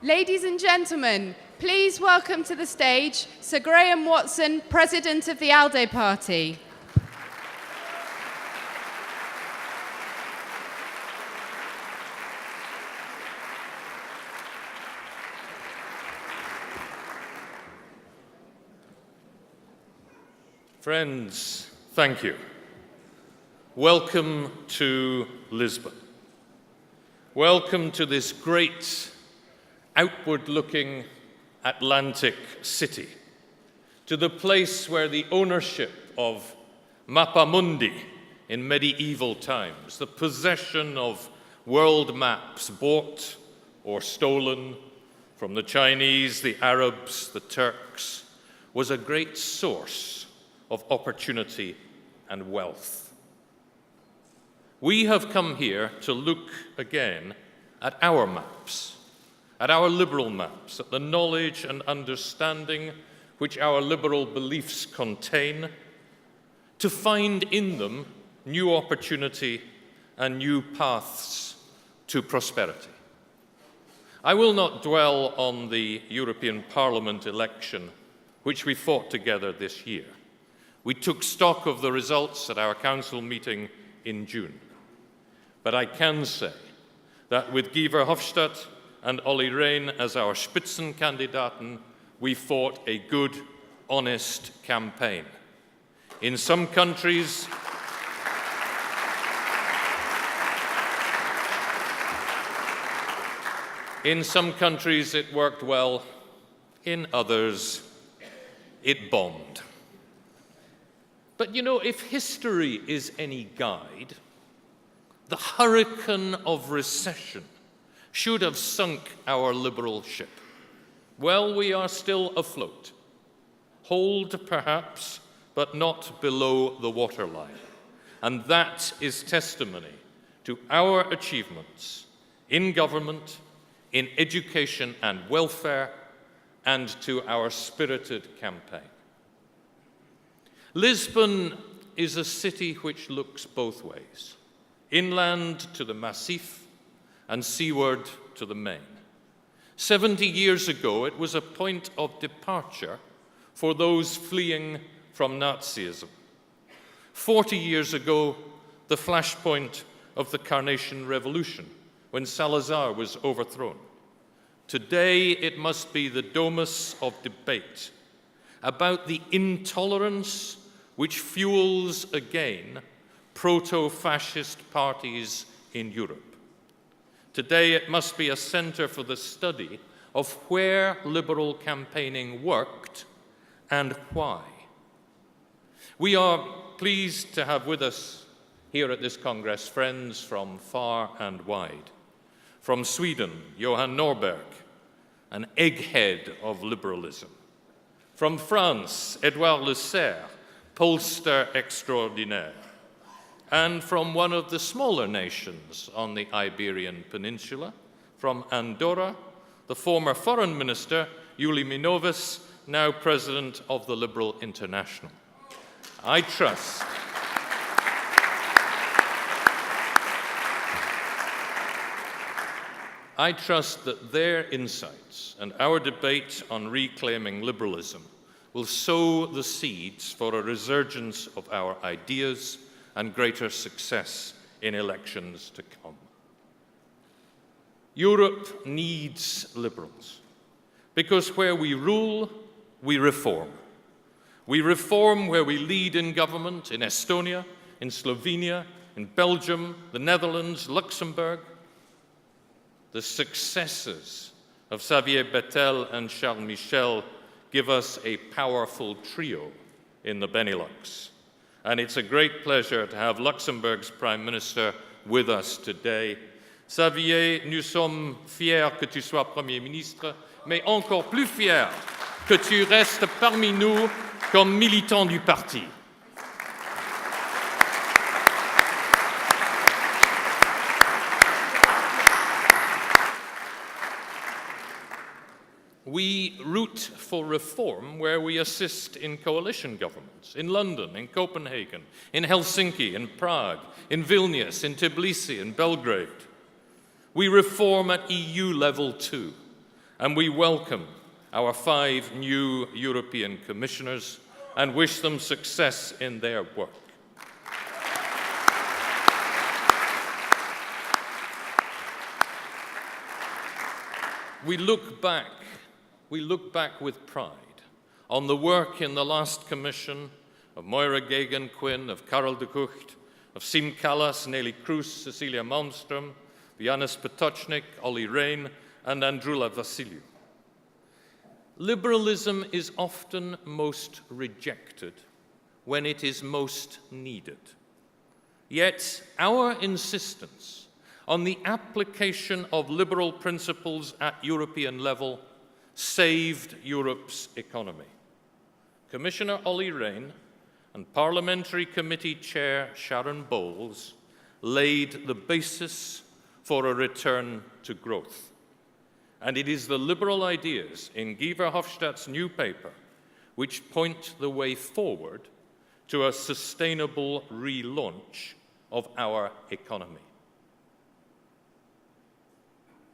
Ladies and gentlemen, please welcome to the stage Sir Graham Watson, President of the ALDE Party. Friends, thank you. Welcome to Lisbon. Welcome to this great, outward-looking Atlantic city, to the place where the ownership of Mappamundi in medieval times, the possession of world maps bought or stolen from the Chinese, the Arabs, the Turks, was a great source of opportunity and wealth. We have come here to look again at our maps, at our liberal maps, at the knowledge and understanding which our liberal beliefs contain, to find in them new opportunity and new paths to prosperity. I will not dwell on the European Parliament election which we fought together this year. We took stock of the results at our council meeting in June. But I can say that with Guy Verhofstadt and Olli Rehn as our Spitzenkandidaten, we fought a good, honest campaign. In some countries, it worked well. In others, it bombed. But you know, if history is any guide, the hurricane of recession should have sunk our liberal ship. Well, we are still afloat, holed perhaps, but not below the waterline. And that is testimony to our achievements in government, in education and welfare, and to our spirited campaign. Lisbon is a city which looks both ways, inland to the Massif and seaward to the main. 70 years ago, it was a point of departure for those fleeing from Nazism. 40 years ago, the flashpoint of the Carnation Revolution, when Salazar was overthrown. Today, it must be the domus of debate about the intolerance which fuels again proto-fascist parties in Europe. Today, it must be a center for the study of where liberal campaigning worked and why. We are pleased to have with us here at this Congress friends from far and wide. From Sweden, Johan Norberg, an egghead of liberalism. From France, Edouard Lasserre, pollster extraordinaire. And from one of the smaller nations on the Iberian Peninsula, from Andorra, the former foreign minister, Juli Minoves, now president of the Liberal International. I trust that their insights and our debate on reclaiming liberalism will sow the seeds for a resurgence of our ideas and greater success in elections to come. Europe needs liberals, because where we rule, we reform. We reform where we lead in government, in Estonia, in Slovenia, in Belgium, the Netherlands, Luxembourg. The successes of Xavier Bettel and Charles Michel give us a powerful trio in the Benelux. And it's a great pleasure to have Luxembourg's Prime Minister with us today. Xavier, nous sommes fiers que tu sois Premier ministre, mais encore plus fiers que tu restes parmi nous comme militant du parti. We root for reform where we assist in coalition governments, in London, in Copenhagen, in Helsinki, in Prague, in Vilnius, in Tbilisi, in Belgrade. We reform at EU level too, and we welcome our 5 new European commissioners and wish them success in their work. We look back with pride on the work in the last Commission of Moira Geoghegan-Quinn, of Karel de Gucht, of Siim Kallas, Neelie Kroes, Cecilia Malmström, Janis Potočnik, Olli Rehn, and Androulla Vassiliou. Liberalism is often most rejected when it is most needed. Yet our insistence on the application of liberal principles at European level saved Europe's economy. Commissioner Olli Rehn and Parliamentary Committee Chair Sharon Bowles laid the basis for a return to growth. And it is the liberal ideas in Guy Verhofstadt's new paper which point the way forward to a sustainable relaunch of our economy.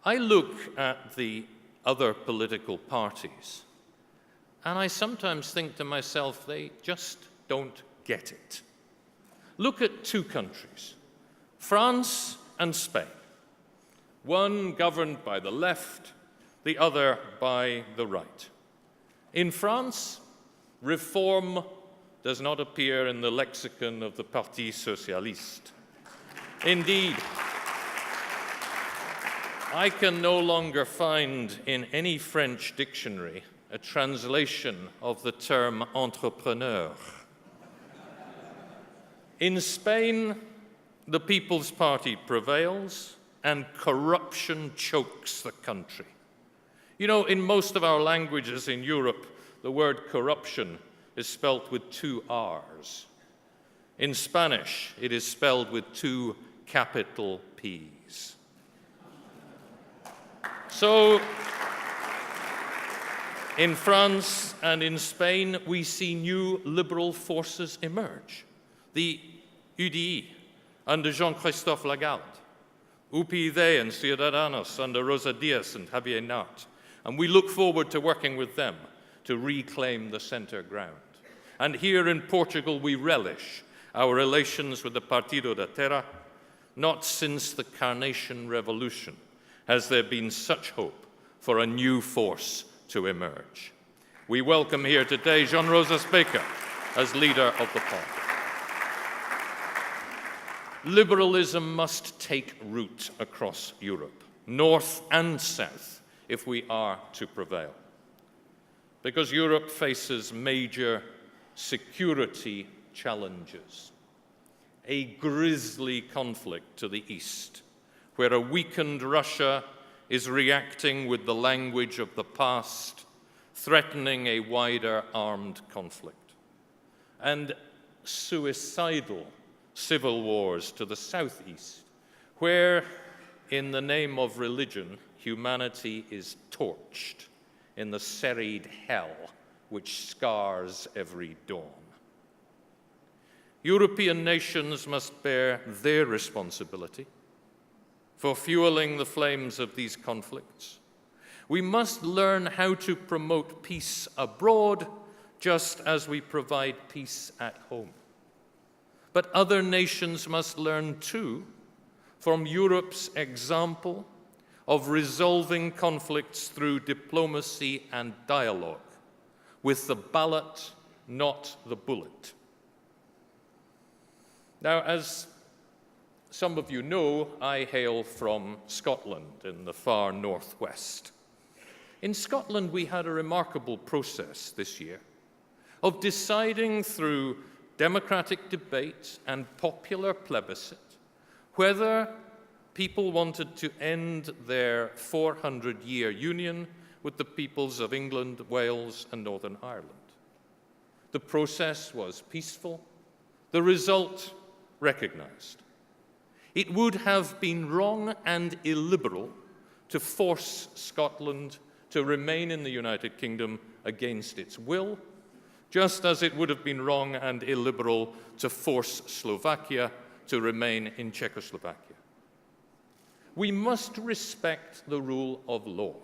I look at the other political parties, and I sometimes think to myself, they just don't get it. Look at 2 countries, France and Spain. One governed by the left, the other by the right. In France, reform does not appear in the lexicon of the Parti Socialiste. Indeed, I can no longer find in any French dictionary a translation of the term entrepreneur. In Spain, the People's Party prevails and corruption chokes the country. You know, in most of our languages in Europe, the word corruption is spelt with 2 R's. In Spanish, it is spelled with 2 capital P's. So, in France and in Spain, we see new liberal forces emerge. The UDI under Jean-Christophe Lagarde, UPyD and Ciudadanos under Rosa Díaz and Javier Nart. And we look forward to working with them to reclaim the centre ground. And here in Portugal, we relish our relations with the Partido da Terra. Not since the Carnation Revolution has there been such hope for a new force to emerge. We welcome here today João Rosas Baker as leader of the party. Liberalism must take root across Europe, north and south, if we are to prevail. Because Europe faces major security challenges. A grisly conflict to the east, where a weakened Russia is reacting with the language of the past, threatening a wider armed conflict. And suicidal civil wars to the southeast, where, in the name of religion, humanity is torched in the serried hell which scars every dawn. European nations must bear their responsibility for fueling the flames of these conflicts. We must learn how to promote peace abroad, just as we provide peace at home. But other nations must learn too from Europe's example of resolving conflicts through diplomacy and dialogue, with the ballot, not the bullet. Now, as some of you know, I hail from Scotland in the far northwest. In Scotland, we had a remarkable process this year of deciding through democratic debate and popular plebiscite whether people wanted to end their 400-year union with the peoples of England, Wales, and Northern Ireland. The process was peaceful, the result recognized. It would have been wrong and illiberal to force Scotland to remain in the United Kingdom against its will, just as it would have been wrong and illiberal to force Slovakia to remain in Czechoslovakia. We must respect the rule of law.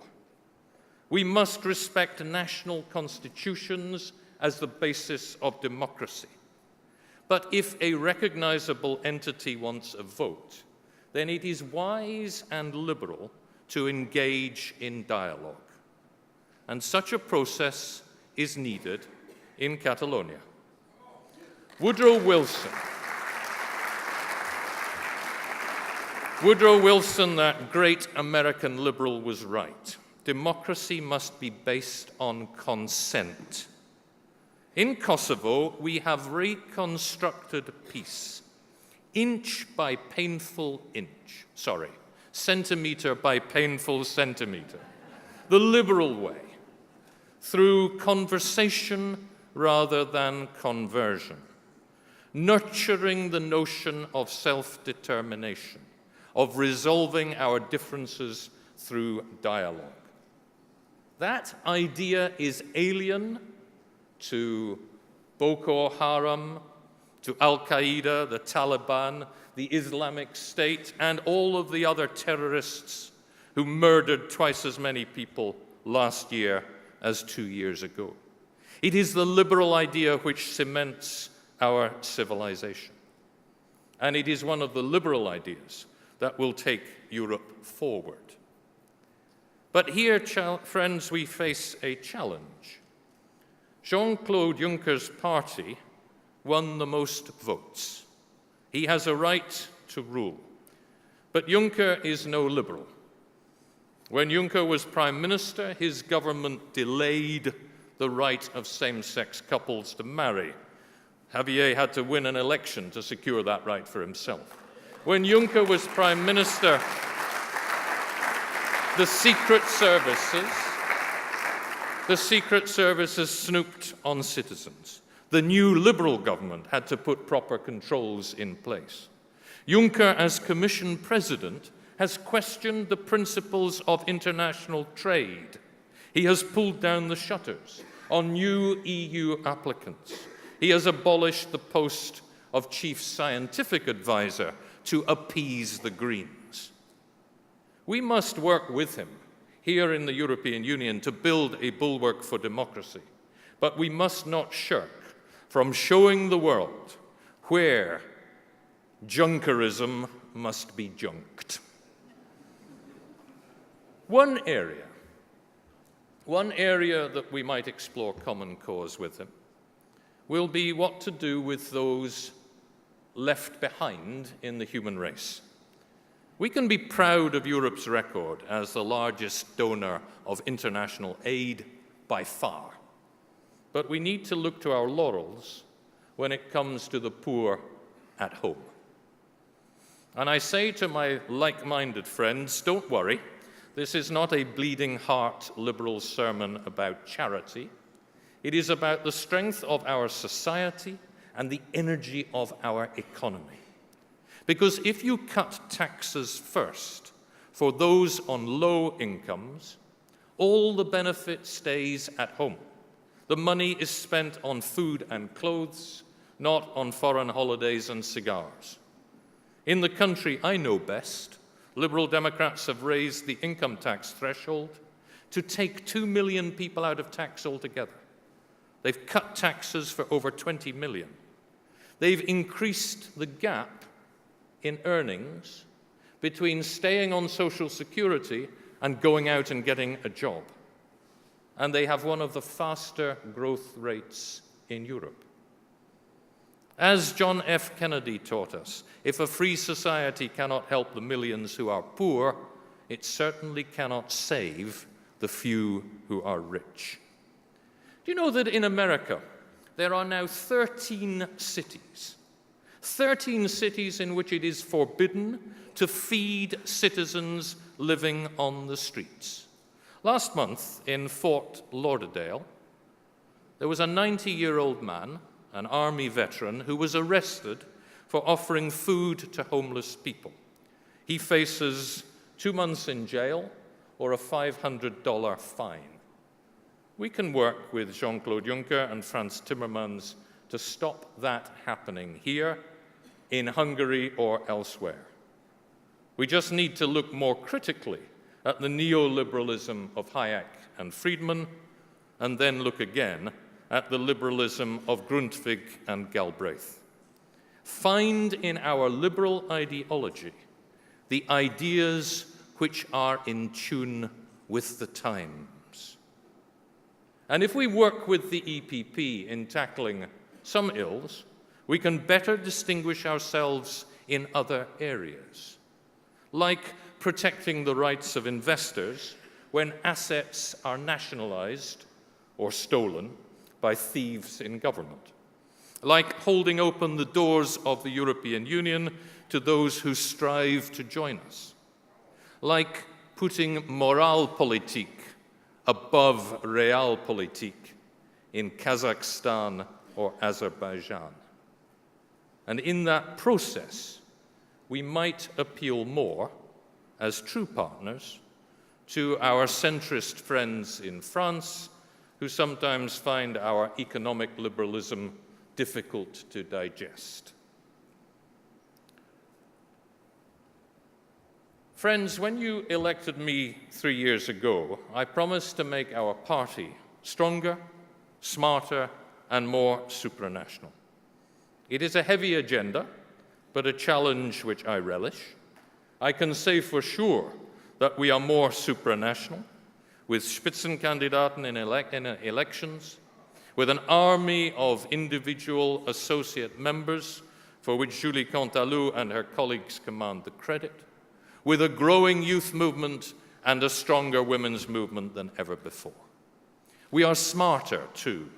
We must respect national constitutions as the basis of democracy. But if a recognizable entity wants a vote, then it is wise and liberal to engage in dialogue. And such a process is needed in Catalonia. Woodrow Wilson, that great American liberal, was right. Democracy must be based on consent. In Kosovo, we have reconstructed peace, inch by painful inch. Centimeter by painful centimeter. The liberal way, through conversation rather than conversion, nurturing the notion of self-determination, of resolving our differences through dialogue. That idea is alien to Boko Haram, to Al-Qaeda, the Taliban, the Islamic State, and all of the other terrorists who murdered twice as many people last year as 2 years ago. It is the liberal idea which cements our civilization. And it is one of the liberal ideas that will take Europe forward. But here, friends, we face a challenge. Jean-Claude Juncker's party won the most votes. He has a right to rule. But Juncker is no liberal. When Juncker was Prime Minister, his government delayed the right of same-sex couples to marry. Javier had to win an election to secure that right for himself. When Juncker was Prime Minister, the secret services snooped on citizens. The new Liberal government had to put proper controls in place. Juncker, as Commission President, has questioned the principles of international trade. He has pulled down the shutters on new EU applicants. He has abolished the post of Chief Scientific Advisor to appease the Greens. We must work with him here in the European Union to build a bulwark for democracy, but we must not shirk from showing the world where Junckerism must be junked. One area that we might explore common cause with him will be what to do with those left behind in the human race. We can be proud of Europe's record as the largest donor of international aid by far, but we need to look to our laurels when it comes to the poor at home. And I say to my like-minded friends, don't worry, this is not a bleeding heart liberal sermon about charity. It is about the strength of our society and the energy of our economy. Because if you cut taxes first for those on low incomes, all the benefit stays at home. The money is spent on food and clothes, not on foreign holidays and cigars. In the country I know best, Liberal Democrats have raised the income tax threshold to take 2 million people out of tax altogether. They've cut taxes for over 20 million. They've increased the gap in earnings between staying on Social Security and going out and getting a job. And they have one of the faster growth rates in Europe. As John F. Kennedy taught us, if a free society cannot help the millions who are poor, it certainly cannot save the few who are rich. Do you know that in America, there are now 13 cities in which it is forbidden to feed citizens living on the streets? Last month in Fort Lauderdale, there was a 90-year-old man, an army veteran, who was arrested for offering food to homeless people. He faces 2 months in jail, or a $500 fine. We can work with Jean-Claude Juncker and Frans Timmermans to stop that happening here, in Hungary, or elsewhere. We just need to look more critically at the neoliberalism of Hayek and Friedman, and then look again at the liberalism of Grundtvig and Galbraith. Find in our liberal ideology the ideas which are in tune with the times. And if we work with the EPP in tackling some ills, we can better distinguish ourselves in other areas, like protecting the rights of investors when assets are nationalized or stolen by thieves in government, like holding open the doors of the European Union to those who strive to join us, like putting Moralpolitik above Realpolitik in Kazakhstan or Azerbaijan. And in that process, we might appeal more, as true partners, to our centrist friends in France, who sometimes find our economic liberalism difficult to digest. Friends, when you elected me 3 years ago, I promised to make our party stronger, smarter, and more supranational. It is a heavy agenda, but a challenge which I relish. I can say for sure that we are more supranational, with Spitzenkandidaten in elections, with an army of individual associate members for which Julie Cantalou and her colleagues command the credit, with a growing youth movement and a stronger women's movement than ever before. We are smarter, too.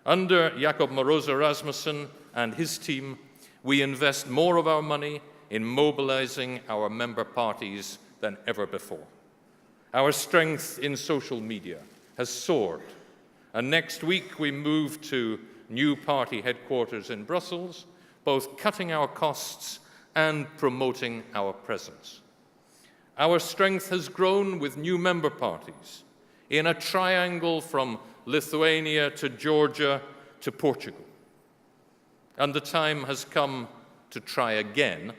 Under Jakob Morosa Rasmussen and his team, we invest more of our money in mobilizing our member parties than ever before. Our strength in social media has soared, and next week we move to new party headquarters in Brussels, both cutting our costs and promoting our presence. Our strength has grown with new member parties in a triangle from Lithuania to Georgia to Portugal. And the time has come to try again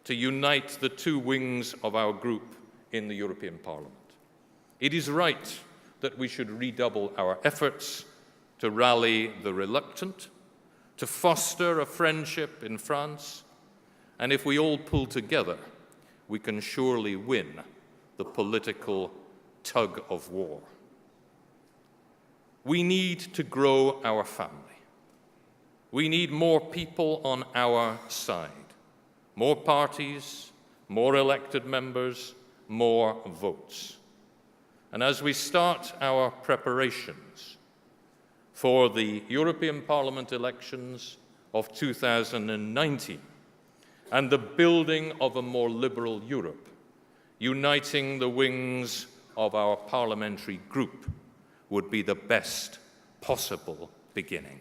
to unite the two wings of our group in the European Parliament. It is right that we should redouble our efforts to rally the reluctant, to foster a friendship in France, and if we all pull together, we can surely win the political tug of war. We need to grow our family. We need more people on our side, more parties, more elected members, more votes. And as we start our preparations for the European Parliament elections of 2019 and the building of a more liberal Europe, uniting the wings of our parliamentary group would be the best possible beginning.